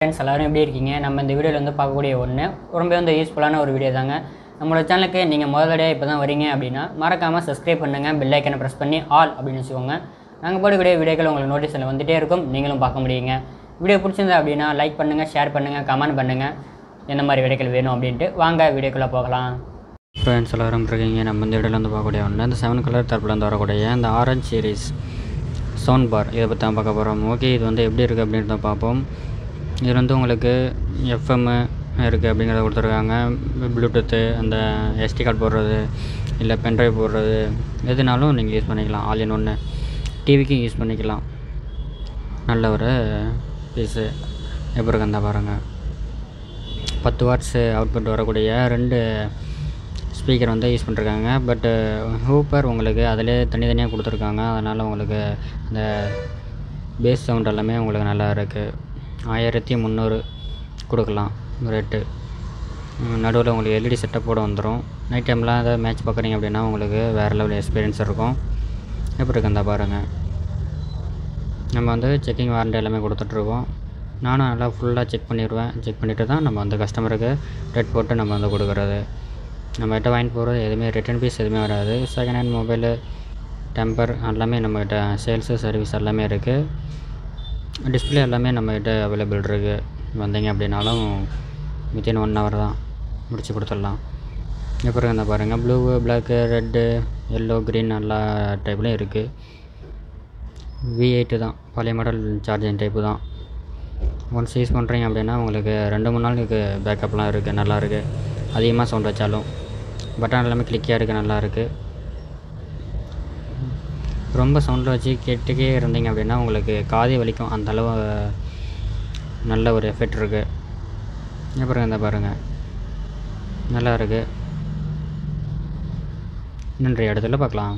Friends எல்லாரும் எப்படி இருக்கீங்க? நம்ம இந்த வீடியோவில் வந்து பார்க்கக்கூடிய ஒன்று ரொம்ப வந்து யூஸ்ஃபுல்லான ஒரு வீடியோ தாங்க. நம்மளோட சேனலுக்கு நீங்கள் முதலடியாக இப்போ தான் வரீங்க அப்படின்னா மறக்காமல் சப்ஸ்கிரைப் பண்ணுங்கள், பெல் ஐக்கனை ப்ரெஸ் பண்ணி ஆல் அப்படின்னு வச்சுக்கோங்க. நாங்கள் போடக்கூடிய வீடியோக்கள் உங்களுக்கு நோட்டீஸில் வந்துகிட்டே இருக்கும், நீங்களும் பார்க்க முடியுங்க. வீடியோ பிடிச்சிருந்தா அப்படின்னா லைக் பண்ணுங்கள், ஷேர் பண்ணுங்கள், கமெண்ட் பண்ணுங்கள் எந்த மாதிரி வீடியோக்கள் வேணும் அப்படின்ட்டு. வாங்க வீடியோக்குள்ளே போகலாம். ஃப்ரெண்ட்ஸ் எல்லாரும் இருக்கீங்க. நம்ம இந்த வீடியோவில் வந்து பார்க்கக்கூடிய ஒன்று இந்த 7 கலர் தரப்பில் வந்து வரக்கூடிய இந்த ஆரஞ்ச் சீரீஸ் சவுண்ட் பார் இதை பற்றி தான் பார்க்க போகிறோம். ஓகே, இது வந்து எப்படி இருக்குது அப்படின்றத பார்ப்போம். இதில் வந்து உங்களுக்கு எஃப்எம்மு இருக்குது அப்படிங்கிறத கொடுத்துருக்காங்க. ப்ளூடூத்து, அந்த எஸ்டி கார்டு போடுறது, இல்லை பென்ட்ரைவ் போடுறது, எதுனாலும் நீங்கள் யூஸ் பண்ணிக்கலாம். ஆல் இன் ஒன்று டிவிக்கும் யூஸ் பண்ணிக்கலாம். நல்ல ஒரு பீஸு. எப்படி இருக்கு அந்த பாருங்கள். 10 வாட்ஸு அவுட்புட் வரக்கூடிய 2 ஸ்பீக்கர் வந்து யூஸ் பண்ணிருக்காங்க. பட்டு ஹூப்பர் உங்களுக்கு அதிலே தனித்தனியாக கொடுத்துருக்காங்க. அதனால் உங்களுக்கு அந்த பேஸ் சவுண்ட் எல்லாமே உங்களுக்கு நல்லா இருக்குது. 1300 கொடுக்கலாம் ரேட்டு. நடுவில் உங்களுக்கு எல்இடி செட்டப்போடு வந்துடும். நைட் டைம்லாம் ஏதாவது மேட்ச் பார்க்குறீங்க அப்படின்னா உங்களுக்கு வேறு லெவல் எக்ஸ்பீரியன்ஸ் இருக்கும். எப்படி இருக்கு அந்த பாருங்கள். நம்ம வந்து செக்கிங் வாரண்டி எல்லாமே கொடுத்துட்ருக்கோம். நானும் நல்லா ஃபுல்லாக செக் பண்ணிவிட்டு தான் நம்ம வந்து கஸ்டமருக்கு ரேட் போட்டு நம்ம வந்து கொடுக்குறது. நம்மகிட்ட வாங்கிட்டு போகிறது எதுவுமே ரிட்டன் பீஸ் எதுவுமே வராது. செகண்ட் ஹேண்ட் மொபைலு, டெம்பர் எல்லாமே நம்மக்கிட்ட சேல்ஸு சர்வீஸ் எல்லாமே இருக்குது. டிஸ்பிளே எல்லாமே நம்மக்கிட்ட அவைலபிள் இருக்குது. வந்தீங்க அப்படின்னாலும் வித்தின் 1 hour தான் முடிச்சு கொடுத்துடலாம். அப்புறம் என்ன பாருங்கள், blue, black, red, yellow, green எல்லா டைப்லேயும் இருக்குது. V8 தான், பழைய மாடல் சார்ஜிங் டைப்பு தான். ஒன்ஸ் யூஸ் பண்ணுறீங்க அப்படின்னா உங்களுக்கு 2-3 நாளுக்கு பேக்கப்லாம் இருக்குது. நல்லா இருக்குது. அதிகமாக சவுண்ட் வச்சாலும் பட்டன் எல்லாமே கிளிக்காக இருக்குது, நல்லா இருக்குது. ரொம்ப சவுண்டில் வச்சு கேட்டுக்கே இருந்தீங்க அப்படின்னா உங்களுக்கு காதே வலிக்கும், அந்தளவு நல்ல ஒரு எஃபெக்ட் இருக்குது. அப்புறம் இந்த பாருங்கள், நல்லா இருக்குது. நன்றி, இடத்துல பார்க்கலாம்.